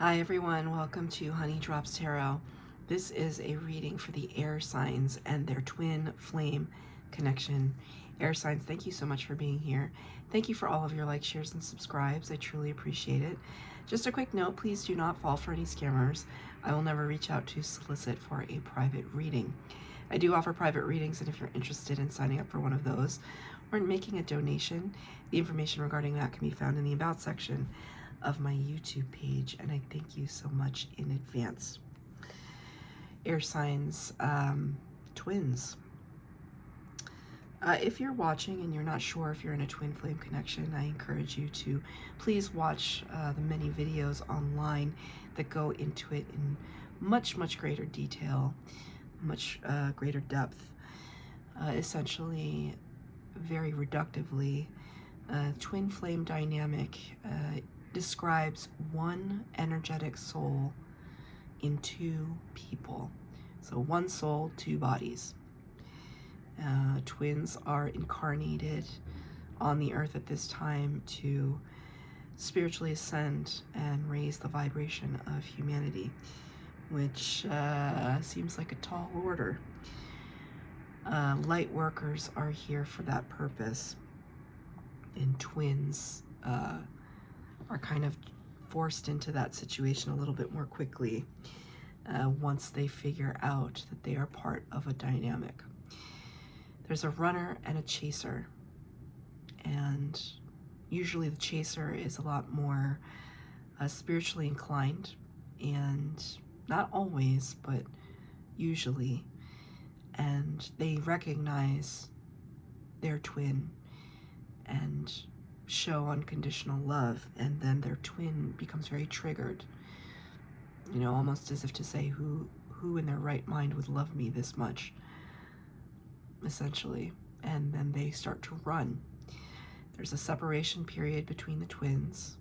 Hi everyone, welcome to Honey Drops Tarot. This is a reading for the air signs and their twin flame connection. Air signs, thank you so much for being here. Thank you for all of your likes, shares, and subscribes. I truly appreciate it. Just a quick note, please do not fall for any scammers. I will never reach out to solicit for a private reading. I do offer private readings, and if you're interested in signing up for one of those or in making a donation, the information regarding that can be found in the About section of my YouTube page, and I thank you so much in advance. Air signs, twins. If you're watching and you're not sure if you're in a twin flame connection, I encourage you to please watch the many videos online that go into it in much greater detail, much greater depth. Essentially, very reductively, twin flame dynamic describes one energetic soul in two people. So one soul, two bodies. Twins are incarnated on the earth at this time to spiritually ascend and raise the vibration of humanity, which seems like a tall order. Light workers are here for that purpose, and twins are kind of forced into that situation a little bit more quickly once they figure out that they are part of a dynamic. There's a runner and a chaser, and usually the chaser is a lot more spiritually inclined, and not always, but usually, and they recognize their twin and show unconditional love, and then their twin becomes very triggered, you know, almost as if to say, who in their right mind would love me this much, essentially. And then they start to run. There's a separation period between the twins,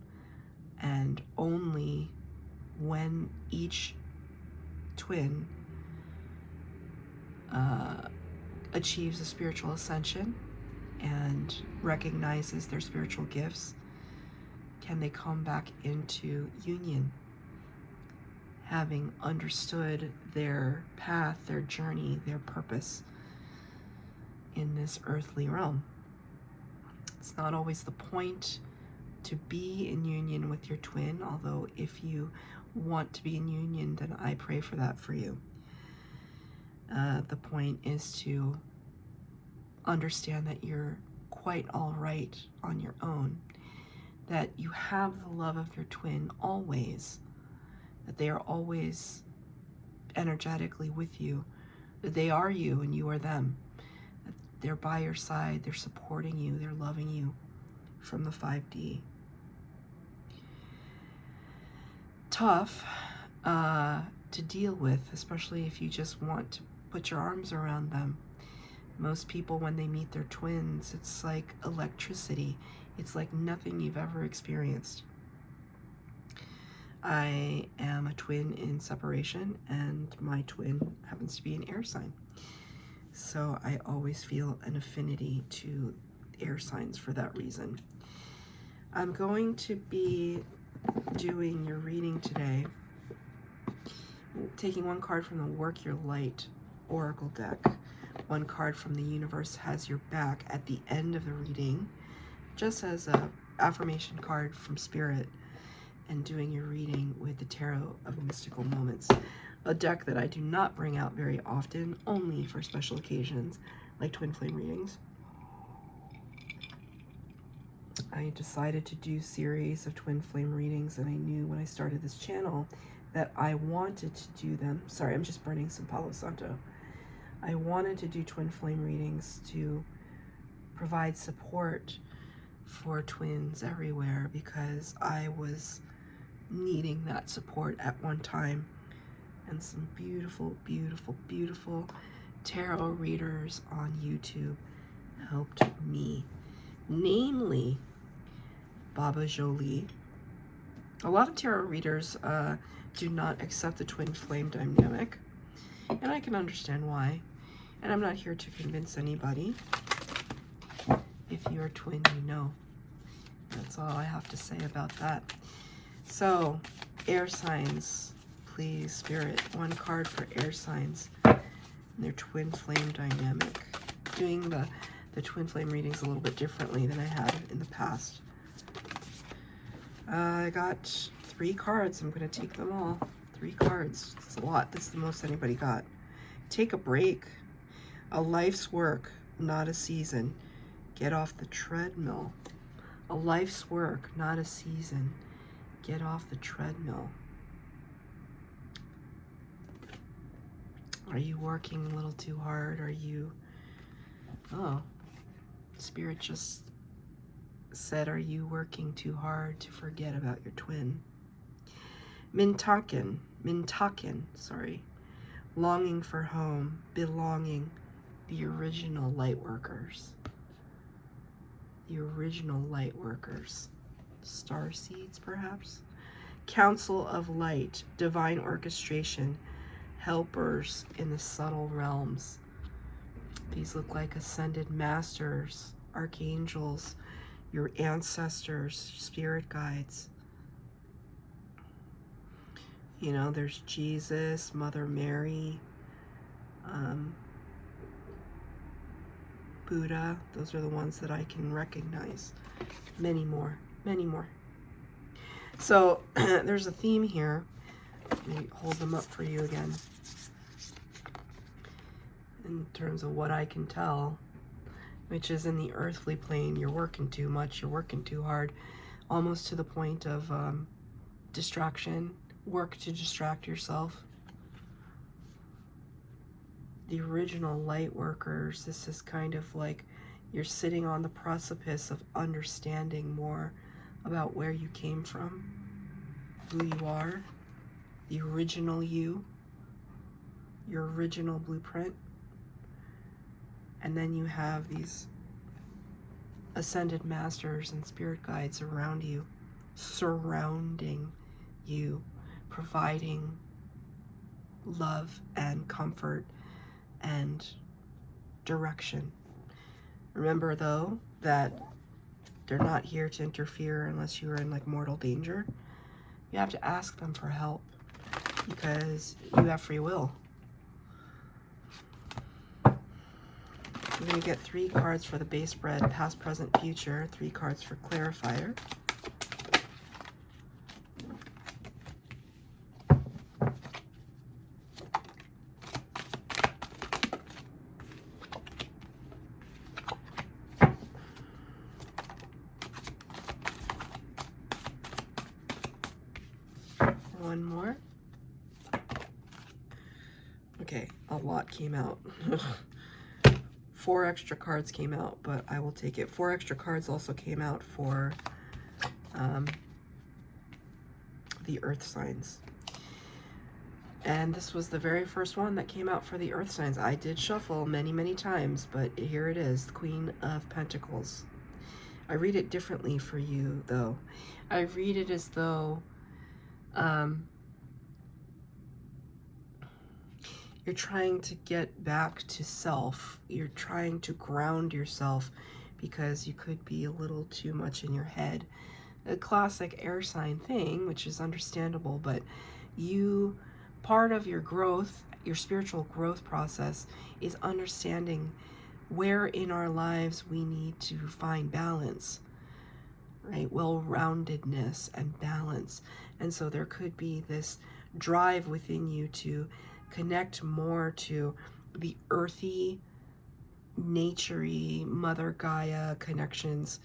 and only when each twin achieves a spiritual ascension and recognizes their spiritual gifts can they come back into union, having understood their path, their journey, their purpose in this earthly realm. It's not always the point to be in union with your twin, although if you want to be in union, then I pray for that for you. The point is to understand that you're quite all right on your own, that you have the love of your twin always, that they are always energetically with you, that they are you and you are them, that they're by your side, they're supporting you, they're loving you from the 5D. Tough to deal with, especially if you just want to put your arms around them. Most people, when they meet their twins, it's like electricity. It's like nothing you've ever experienced. I am a twin in separation, and my twin happens to be an air sign. So I always feel an affinity to air signs for that reason. I'm going to be doing your reading today, taking one card from the Work Your Light Oracle deck. One card from the Universe Has Your Back at the end of the reading, just as a affirmation card from Spirit, and doing your reading with the Tarot of Mystical Moments, a deck that I do not bring out very often, only for special occasions like twin flame readings. I decided to do series of twin flame readings, and I knew when I started this channel that I wanted to do them. Sorry, I'm just burning some Palo Santo. I wanted to do twin flame readings to provide support for twins everywhere, because I was needing that support at one time. And some beautiful, beautiful, beautiful tarot readers on YouTube helped me, namely Baba Jolie. A lot of tarot readers do not accept the twin flame dynamic, and I can understand why. And I'm not here to convince anybody. If you're a twin, you know. That's all I have to say about that. So Air signs, please, Spirit. One card for air signs and their twin flame dynamic. Doing the twin flame readings a little bit differently than I had in the past. I got 3 cards. I'm going to take them all. 3 cards. It's a lot. This is the most anybody got. Take a break. A life's work, not a season. Get off the treadmill. A life's work, not a season. Get off the treadmill. Are you working a little too hard? Are you... Oh, Spirit just said, are you working too hard to forget about your twin? Mintaken, sorry. Longing for home, belonging, the original light workers. The original light workers. Star seeds, perhaps? Council of light, divine orchestration, helpers in the subtle realms. These look like ascended masters, archangels, your ancestors, spirit guides. You know, there's Jesus, Mother Mary, Buddha. Those are the ones that I can recognize. Many more, many more. So there's a theme here. Let me hold them up for you again. In terms of what I can tell, which is in the earthly plane, you're working too much, you're working too hard, almost to the point of distraction. Work to distract yourself. The original light workers, this is kind of like you're sitting on the precipice of understanding more about where you came from, who you are, the original you, your original blueprint. And then you have these ascended masters and spirit guides around you, surrounding you, providing love and comfort and direction. Remember, though, that they're not here to interfere unless you're in like mortal danger. You have to ask them for help because you have free will. You're going to get 3 cards for the base spread, past, present, future, 3 cards for clarifier. One more. Okay, a lot came out. 4 extra cards came out, but I will take it. 4 extra cards also came out for the earth signs. And this was the very first one that came out for the earth signs. I did shuffle many, many times, but here it is, the Queen of Pentacles. I read it differently for you, though. I read it as though you're trying to get back to self. You're trying to ground yourself because you could be a little too much in your head. A classic air sign thing, which is understandable, but part of your growth, your spiritual growth process is understanding where in our lives we need to find balance, right? Well-roundedness and balance. And so there could be this drive within you to connect more to the earthy, naturey, Mother Gaia connections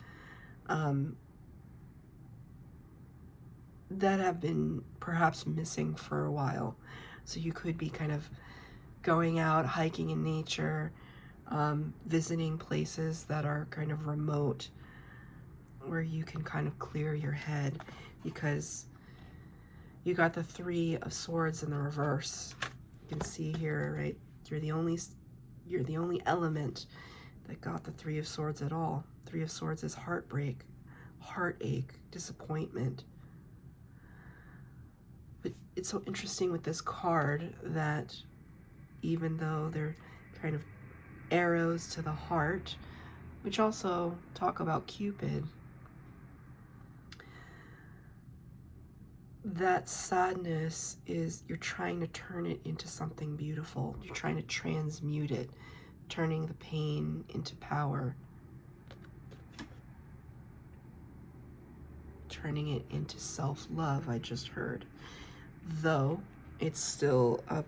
that have been perhaps missing for a while. So you could be kind of going out, hiking in nature, visiting places that are kind of remote, where you can kind of clear your head, because you got the 3 of Swords in the reverse. You can see here, right? You're the only element that got the 3 of Swords at all. 3 of Swords is heartbreak, heartache, disappointment. But it's so interesting with this card that even though they're kind of arrows to the heart, which also talk about Cupid, that sadness is, you're trying to turn it into something beautiful. You're trying to transmute it, turning the pain into power, turning it into self-love, I just heard. Though it's still a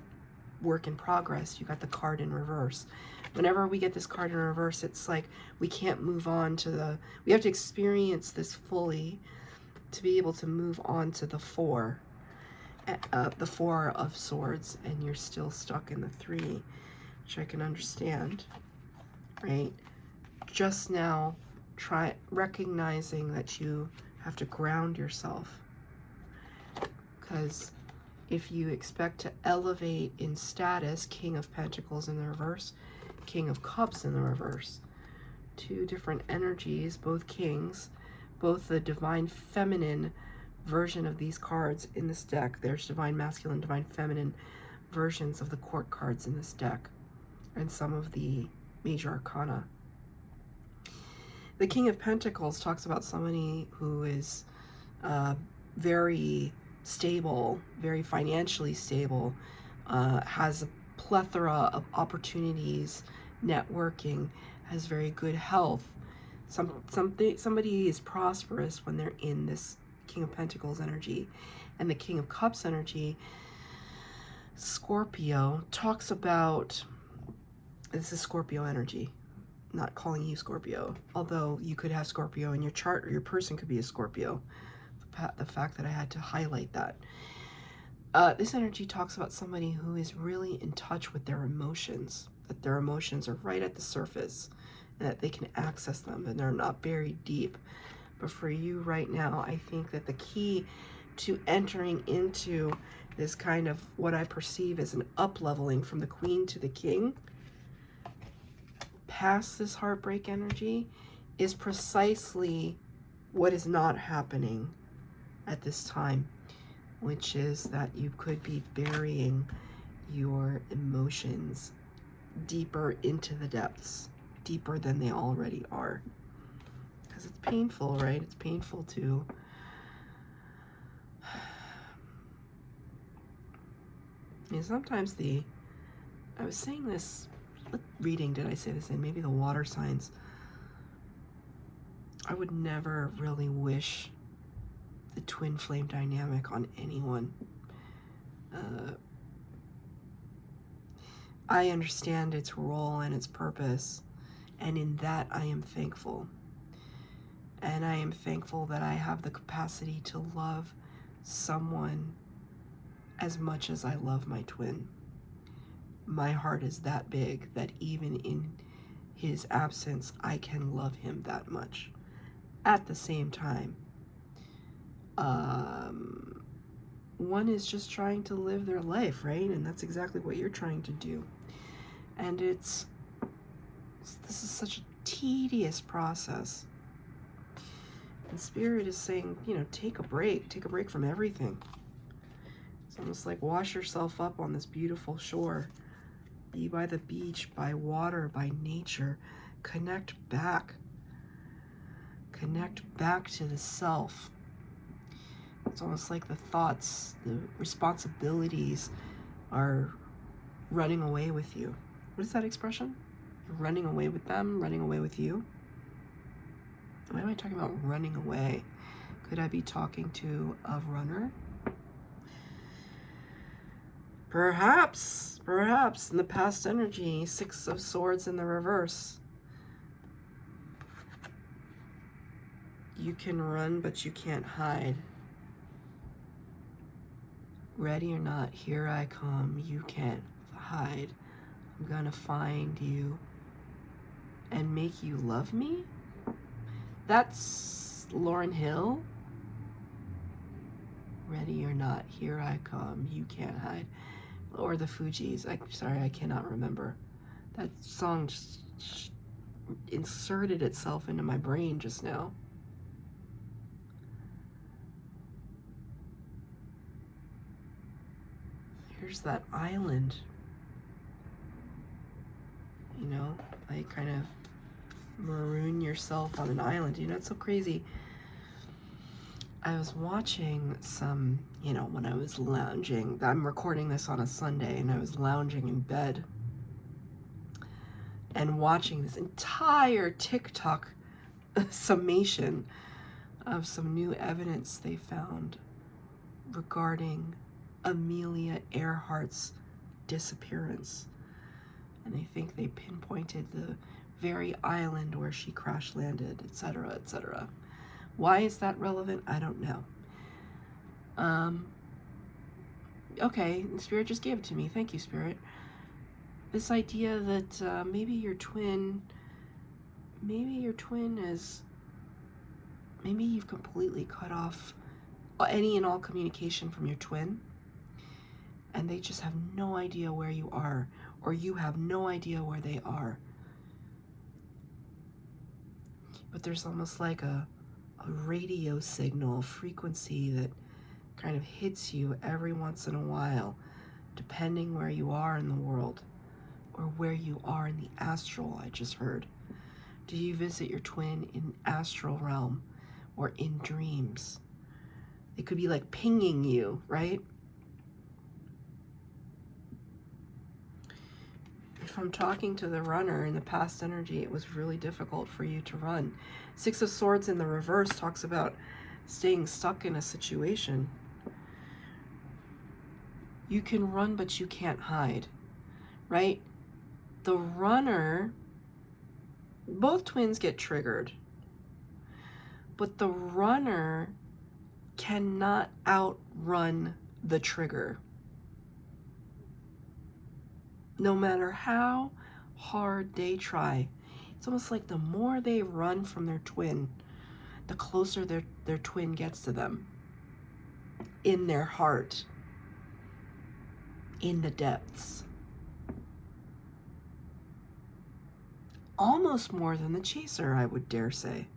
work in progress. You got the card in reverse. Whenever we get this card in reverse, it's like we can't move on to the, we have to experience this fully to be able to move on to the four of swords, and you're still stuck in the three, which I can understand, right? Just now, try recognizing that you have to ground yourself, because if you expect to elevate in status, King of Pentacles in the reverse, King of Cups in the reverse, two different energies, both kings, both the divine feminine version of these cards in this deck. There's divine masculine, divine feminine versions of the court cards in this deck, and some of the major arcana. The King of Pentacles talks about somebody who is very stable, very financially stable, has a plethora of opportunities, networking, has very good health. Somebody is prosperous when they're in this King of Pentacles energy. And the King of Cups energy, Scorpio, talks about, this is Scorpio energy, not calling you Scorpio, although you could have Scorpio in your chart, or your person could be a Scorpio. The fact that I had to highlight that. This energy talks about somebody who is really in touch with their emotions, that their emotions are right at the surface, and that they can access them, and they're not buried deep. But for you right now, I think that the key to entering into this kind of what I perceive as an up-leveling from the Queen to the King, past this heartbreak energy, is precisely what is not happening at this time, which is that you could be burying your emotions deeper into the depths, deeper than they already are. Because it's painful, right? It's painful to and sometimes I was saying this, what reading did I say this in? Maybe the water signs. I would never really wish the twin flame dynamic on anyone. I understand its role and its purpose, and in that I am thankful. And I am thankful that I have the capacity to love someone as much as I love my twin. My heart is that big that even in his absence, I can love him that much. At the same time, one is just trying to live their life, right? And that's exactly what you're trying to do. And this is such a tedious process. And Spirit is saying, you know, take a break from everything. It's almost like wash yourself up on this beautiful shore. Be by the beach, by water, by nature. Connect back. Connect back to the self. It's almost like the thoughts, the responsibilities are running away with you. What is that expression? You're running away with them, running away with you? Why am I talking about running away? Could I be talking to a runner? Perhaps in the past energy, Six of Swords in the reverse. You can run, but you can't hide. Ready or not, here I come. You can't hide. I'm gonna find you and make you love me? That's Lauryn Hill. Ready or not, here I come. You can't hide. Or the Fugees. Sorry, I cannot remember. That song just inserted itself into my brain just now. Here's that island. You know, like kind of maroon yourself on an island. You know, it's so crazy. I was watching some, when I was lounging. I'm recording this on a Sunday, and I was lounging in bed and watching this entire TikTok summation of some new evidence they found regarding Amelia Earhart's disappearance. And they think they pinpointed the very island where she crash landed, etc., etc. Why is that relevant? I don't know. Okay, Spirit just gave it to me. Thank you, Spirit. This idea that maybe your twin is, maybe you've completely cut off any and all communication from your twin, and they just have no idea where you are, or you have no idea where they are. But there's almost like a radio signal frequency that kind of hits you every once in a while, depending where you are in the world, or where you are in the astral. I just heard. Do you visit your twin in astral realm or in dreams? It could be like pinging you, right? If I'm talking to the runner in the past energy, it was really difficult for you to run. Six of Swords in the reverse talks about staying stuck in a situation. You can run, but you can't hide, right? The runner, both twins get triggered, but the runner cannot outrun the trigger. No matter how hard they try. It's almost like the more they run from their twin, the closer their twin gets to them. In their heart. In the depths. Almost more than the chaser, I would dare say.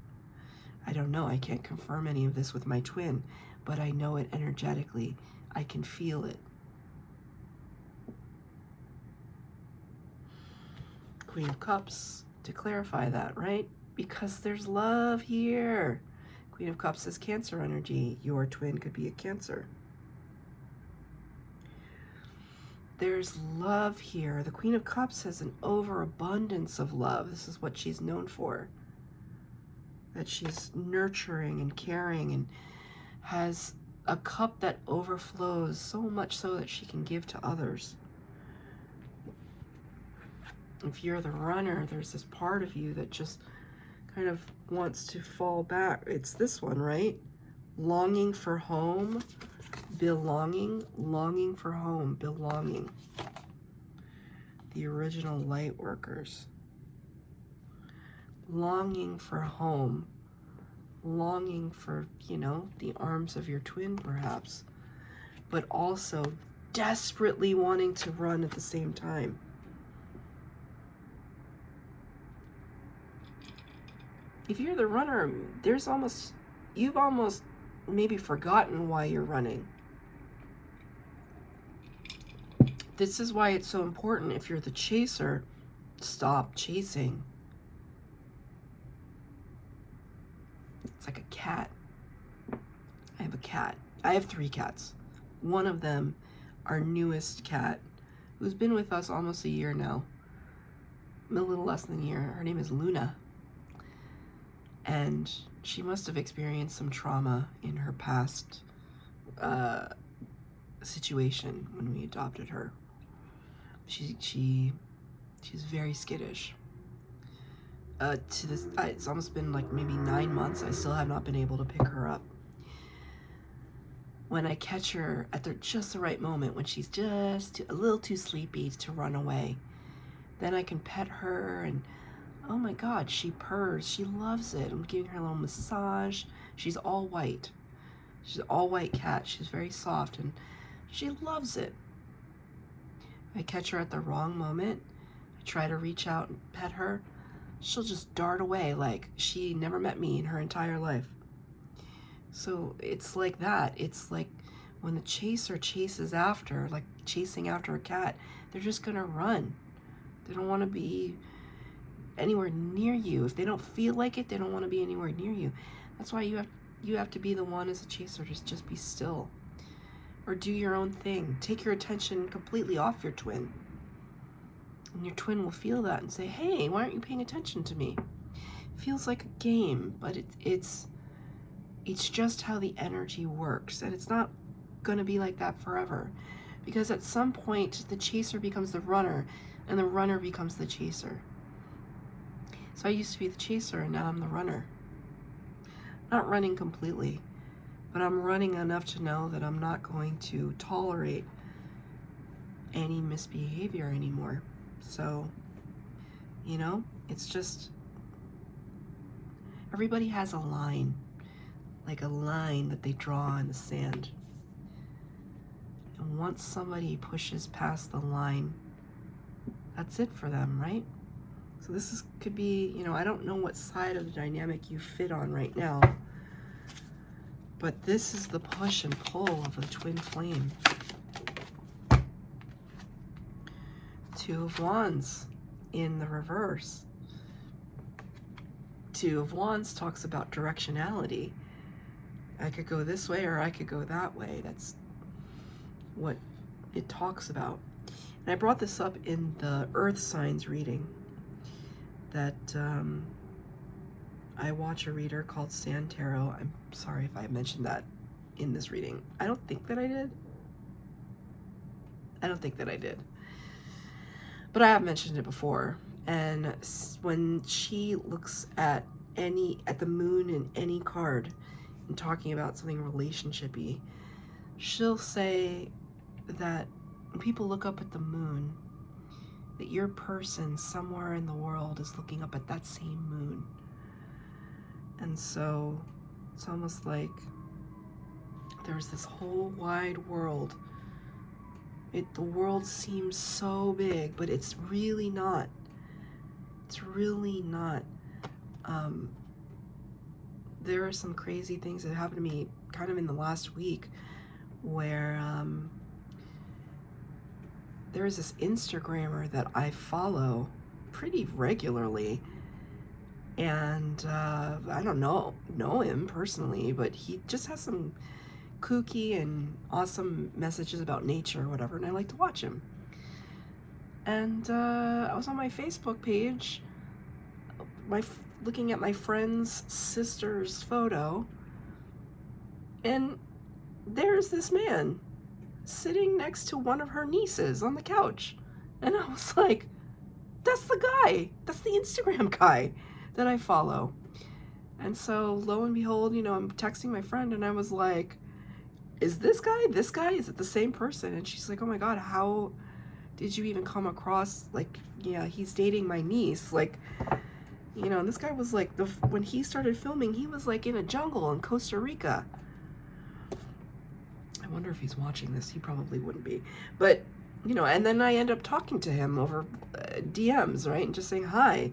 I don't know. I can't confirm any of this with my twin, but I know it energetically. I can feel it. Queen of Cups, to clarify that, right? Because there's love here. Queen of Cups is Cancer energy. Your twin could be a Cancer. There's love here. The Queen of Cups has an overabundance of love. This is what she's known for. That she's nurturing and caring and has a cup that overflows, so much so that she can give to others. If you're the runner, there's this part of you that just kind of wants to fall back. It's this one, right? Longing for home, belonging, longing for home, belonging. The original light workers. Longing for home, longing for, the arms of your twin perhaps, but also desperately wanting to run at the same time. If you're the runner, you've almost maybe forgotten why you're running. This is why it's so important, if you're the chaser, stop chasing. It's like a cat. I have a cat. I have 3 cats. One of them, our newest cat, who's been with us almost a year now. A little less than a year. Her name is Luna. And she must have experienced some trauma in her past situation when we adopted her. She's very skittish. To this, it's almost been like maybe 9 months. I still have not been able to pick her up. When I catch her at just the right moment, when she's just a little too sleepy to run away, then I can pet her and, oh my God, she purrs. She loves it. I'm giving her a little massage. She's all white. She's an all white cat. She's very soft and she loves it. I catch her at the wrong moment. I try to reach out and pet her. She'll just dart away like she never met me in her entire life. So it's like that. It's like when the chaser chases after, like chasing after a cat, they're just gonna run. They don't want to be anywhere near you. If they don't feel like it, they don't want to be anywhere near you. That's why you have You have to be the one as a chaser to just be still. Or do your own thing. Take your attention completely off your twin. And your twin will feel that and say, hey, why aren't you paying attention to me? It feels like a game, but it's just how the energy works. And it's not going to be like that forever. Because at some point, the chaser becomes the runner, and the runner becomes the chaser. So I used to be the chaser, and now I'm the runner. Not running completely, but I'm running enough to know that I'm not going to tolerate any misbehavior anymore. So, you know, it's just, everybody has a line, like a line that they draw in the sand. And once somebody pushes past the line, that's it for them, right? So this could be, you know, I don't know what side of the dynamic you fit on right now, but this is the push and pull of the twin flame. Two of Wands in the reverse. Two of Wands talks about directionality. I could go this way or I could go that way. That's what it talks about. And I brought this up in the Earth Signs reading that I watch a reader called Sand Tarot. I'm sorry if I mentioned that in this reading. I don't think that I did. But I have mentioned it before. And when she looks at the moon in any card and talking about something relationshipy, she'll say that when people look up at the moon, that your person somewhere in the world is looking up at that same moon. And so it's almost like there's this whole wide world. The world seems so big, but it's really not. It's really not. There are some crazy things that happened to me kind of in the last week where there is this Instagrammer that I follow pretty regularly. And I don't know him personally, but he just has some kooky and awesome messages about nature or whatever, and I like to watch him. And I was on my Facebook page, looking at my friend's sister's photo, and there's this man sitting next to one of her nieces on the couch. And I was like, that's the guy. That's the Instagram guy that I follow. And so lo and behold, you know, I'm texting my friend and I was like, is this guy, is it the same person? And she's like, oh my God, how did you even come across, like, yeah, he's dating my niece. Like, you know, and this guy was like, when he started filming, he was like in a jungle in Costa Rica. I wonder if he's watching this. He probably wouldn't be. But, you know, and then I end up talking to him over DMs, right? And just saying hi.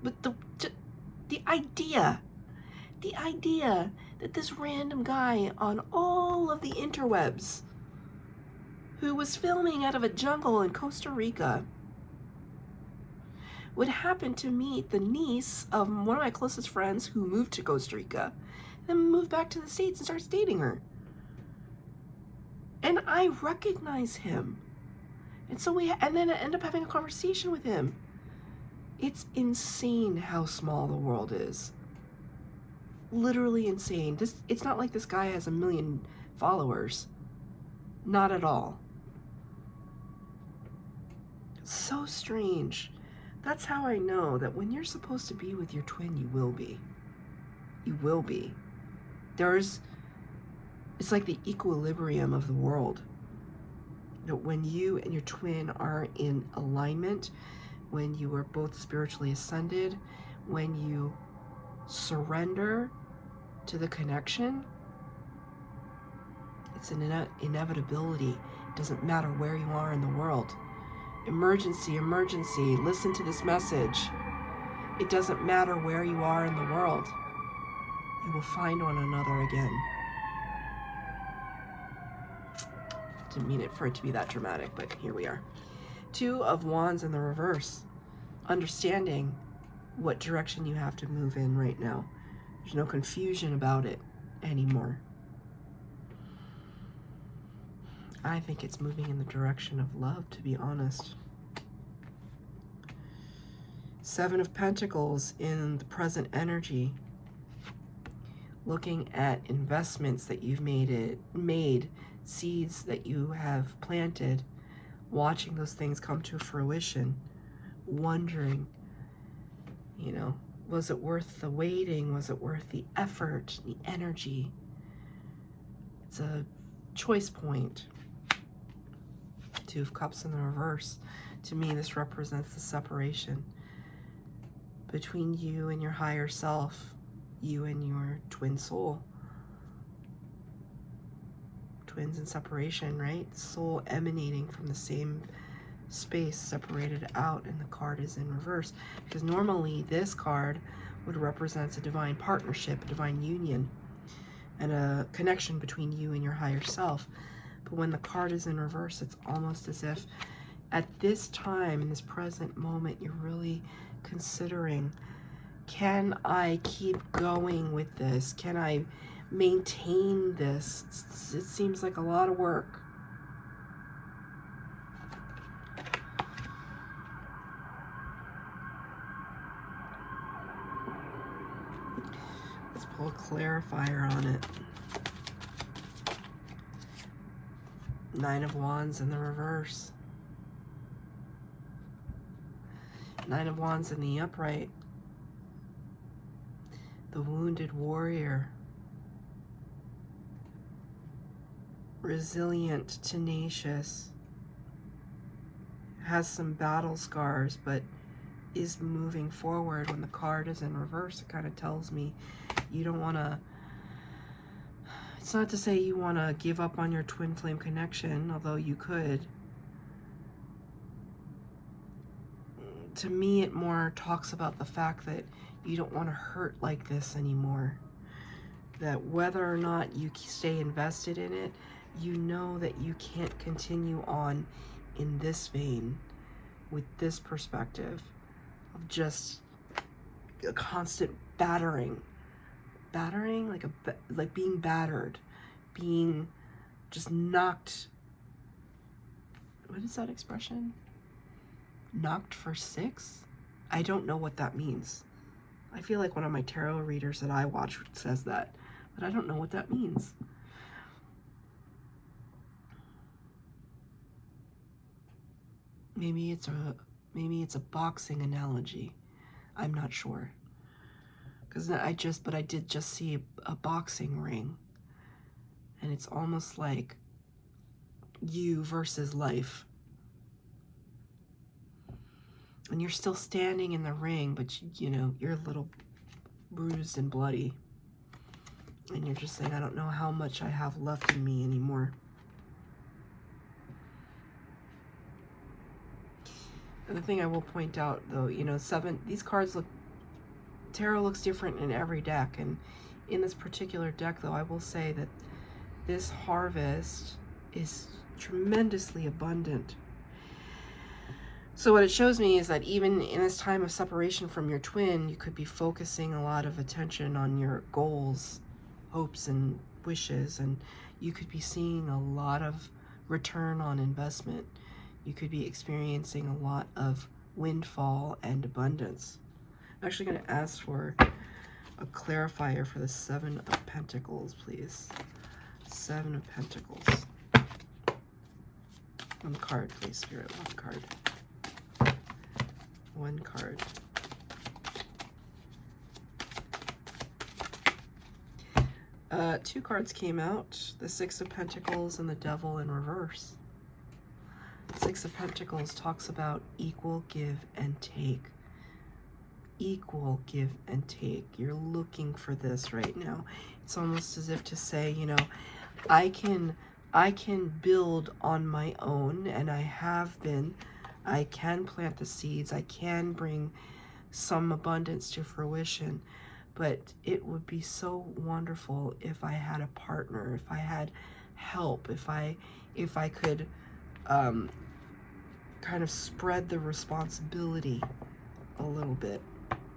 But the idea that this random guy on all of the interwebs who was filming out of a jungle in Costa Rica would happen to meet the niece of one of my closest friends who moved to Costa Rica, then moved back to the States and starts dating her. And I recognize him. And so and then I end up having a conversation with him. It's insane how small the world is. Literally insane. It's not like this guy has 1 million followers. Not at all. So strange. That's how I know that when you're supposed to be with your twin, you will be. You will be. It's like the equilibrium of the world. That when you and your twin are in alignment, when you are both spiritually ascended, when you surrender to the connection, it's an inevitability. It doesn't matter where you are in the world. Emergency, emergency, listen to this message. It doesn't matter where you are in the world. You will find one another again. Didn't mean it for it to be that dramatic, but here we are. Two of Wands in the reverse. Understanding what direction you have to move in right now. There's no confusion about it. anymore. I think it's moving in the direction of love, to be honest. Seven of Pentacles in the present energy. Looking at investments that you've made, seeds that you have planted, watching those things come to fruition, wondering, you know, was it worth the waiting? Was it worth the effort, the energy? It's a choice point. Two of Cups in the reverse. To me, this represents the separation between you and your higher self, you and your twin soul. Twins in separation, right? Soul emanating from the same space, separated out, and the card is in reverse. Because normally this card would represent a divine partnership, a divine union, and a connection between you and your higher self. But when the card is in reverse, it's almost as if at this time, in this present moment, you're really considering, can I keep going with this? Can I maintain this? It seems like a lot of work. Let's pull a clarifier on it. Nine of Wands in the reverse. Nine of Wands in the upright. The wounded warrior. Resilient, tenacious. Has some battle scars, but is moving forward. When the card is in reverse, it kind of tells me you don't want to, it's not to say you want to give up on your twin flame connection, although you could. To me, it more talks about the fact that you don't want to hurt like this anymore. That whether or not you stay invested in it, you know that you can't continue on in this vein with this perspective of just a constant battering. Battering, like being battered, being just knocked. What is that expression? Knocked for six? I don't know what that means. I feel like one of my tarot readers that I watch says that, but I don't know what that means. Maybe it's a boxing analogy. I'm not sure. Because I did just see a boxing ring. And it's almost like you versus life. And you're still standing in the ring, but you know, you're a little bruised and bloody. And you're just saying, I don't know how much I have left in me anymore. And the thing I will point out, though, you know, these cards look, tarot looks different in every deck. And in this particular deck, though, I will say that this harvest is tremendously abundant. So what it shows me is that even in this time of separation from your twin, you could be focusing a lot of attention on your goals, hopes, and wishes, and you could be seeing a lot of return on investment. You could be experiencing a lot of windfall and abundance. I'm actually going to ask for a clarifier for the Seven of Pentacles, please. Seven of Pentacles. One card, please, Spirit. One card. One card. Two cards came out. The Six of Pentacles and the Devil in reverse. Six of Pentacles talks about equal give and take. Equal give and take. You're looking for this right now. It's almost as if to say, you know, I can build on my own, and I have been. I can plant the seeds. I can bring some abundance to fruition. But it would be so wonderful if I had a partner, if I had help, if I could kind of spread the responsibility a little bit.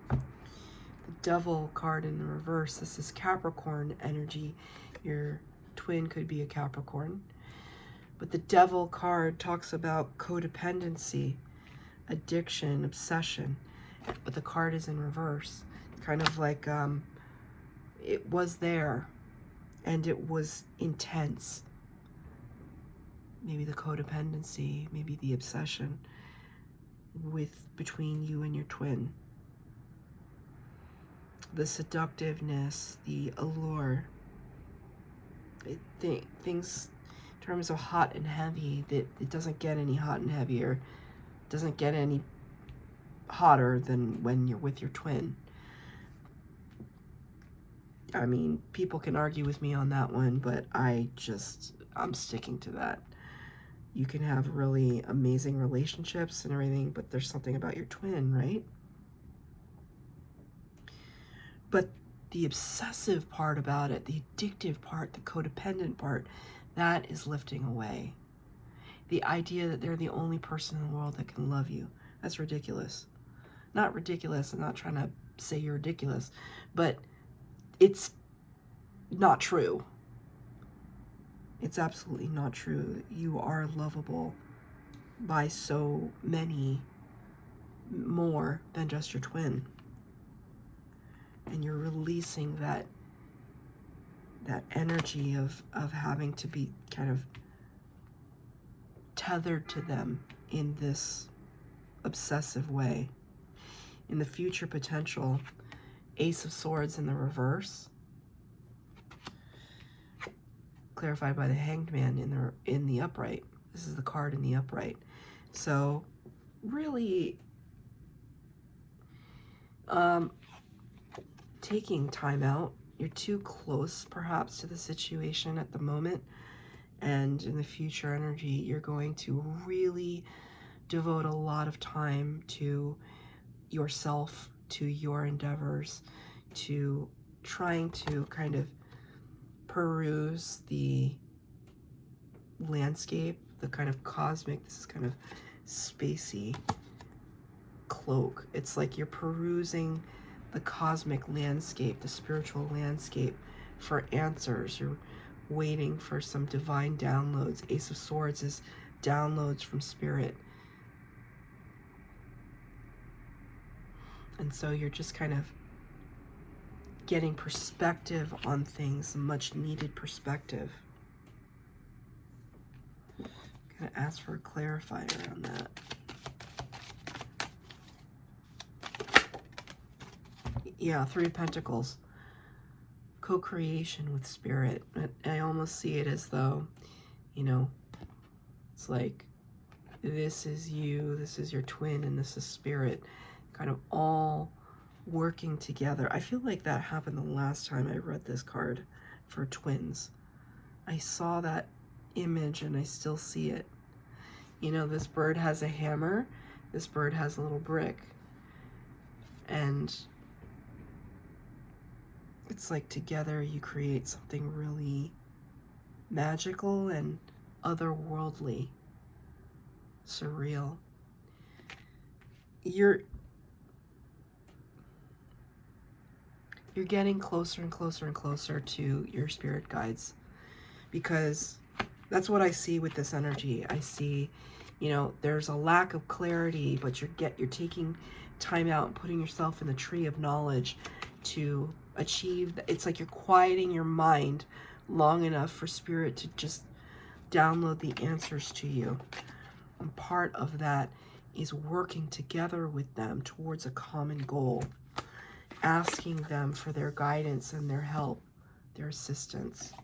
The Devil card in the reverse. This is Capricorn energy. Your twin could be a Capricorn. But the Devil card talks about codependency, addiction, obsession. But the card is in reverse. It's kind of like it was there and it was intense. Maybe the codependency, maybe the obsession between you and your twin. The seductiveness, the allure. Things in terms of hot and heavy, that it doesn't get any hot and heavier. It doesn't get any hotter than when you're with your twin. I mean, people can argue with me on that one, but I'm sticking to that. You can have really amazing relationships and everything, but there's something about your twin, right? But the obsessive part about it, the addictive part, the codependent part, that is lifting away. The idea that they're the only person in the world that can love you, that's ridiculous. Not ridiculous, I'm not trying to say you're ridiculous, but it's not true. It's absolutely not true. You are lovable by so many more than just your twin. And you're releasing that energy of having to be kind of tethered to them in this obsessive way. In the future potential, Ace of Swords in the reverse, clarified by the Hanged Man in the upright. This is the card in the upright. So really taking time out. You're too close perhaps to the situation at the moment, and in the future energy you're going to really devote a lot of time to yourself, to your endeavors, to trying to kind of peruse the landscape, the kind of cosmic, this is kind of spacey cloak. It's like you're perusing the cosmic landscape, the spiritual landscape for answers. You're waiting for some divine downloads. Ace of Swords is downloads from spirit. And so you're just kind of getting perspective on things, much needed perspective. I'm gonna ask for a clarifier on that. Yeah, Three of Pentacles. Co-creation with spirit. I almost see it as though, you know, it's like this is you, this is your twin, and this is spirit, kind of all working together. I feel like that happened the last time I read this card for twins. I saw that image and I still see it. You know, this bird has a hammer, this bird has a little brick, and it's like together you create something really magical and otherworldly, surreal. You're getting closer and closer and closer to your spirit guides, because that's what I see with this energy. I see, you know, there's a lack of clarity, but you're taking time out and putting yourself in the tree of knowledge to achieve. It's like you're quieting your mind long enough for spirit to just download the answers to you. And part of that is working together with them towards a common goal, asking them for their guidance and their help, their assistance.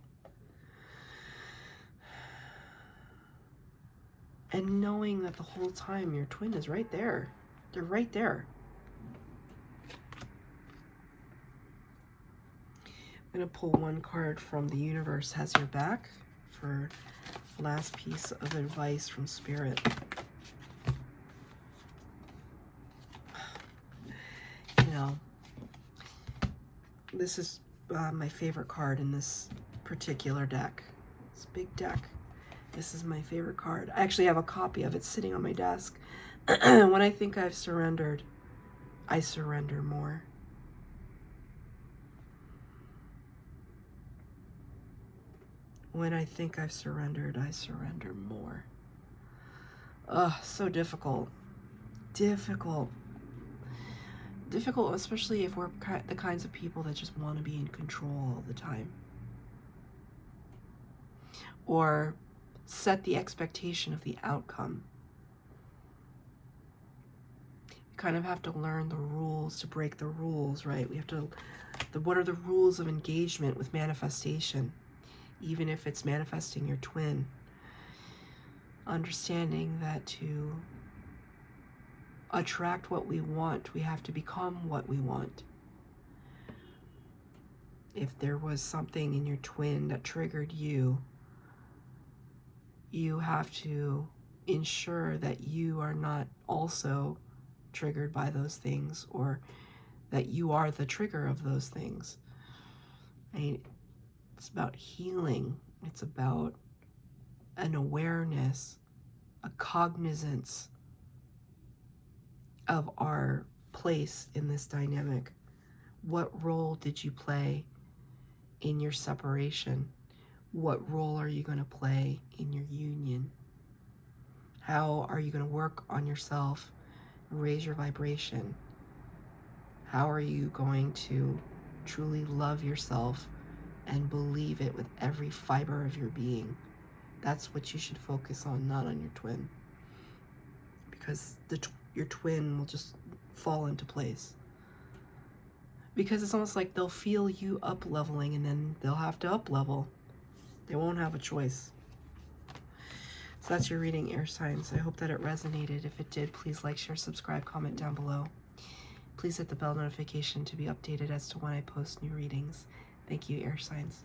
And knowing that the whole time your twin is right there. They're right there. I'm going to pull one card from the universe has your back for last piece of advice from spirit. You know, this is my favorite card in this particular deck. This big deck. This is my favorite card. I actually have a copy of it sitting on my desk. When I think I've surrendered, I surrender more. When I think I've surrendered, I surrender more. Ugh, so difficult. Difficult. Difficult, especially if we're the kinds of people that just want to be in control all the time. Or set the expectation of the outcome. You kind of have to learn the rules to break the rules, right? We have to, what are the rules of engagement with manifestation? Even if it's manifesting your twin. Understanding that to attract what we want, we have to become what we want. If there was something in your twin that triggered you, you have to ensure that you are not also triggered by those things, or that you are the trigger of those things. It's about healing. It's about an awareness, a cognizance of our place in this dynamic. What role did you play in your separation? What role are you going to play in your union? How are you going to work on yourself, raise your vibration? How are you going to truly love yourself and believe it with every fiber of your being? That's what you should focus on, not on your twin. Because your twin will just fall into place. Because it's almost like they'll feel you up leveling, and then they'll have to up level. They won't have a choice. So that's your reading, air signs. I hope that it resonated. If it did, please like, share, subscribe, comment down below. Please hit the bell notification to be updated as to when I post new readings. Thank you, air signs.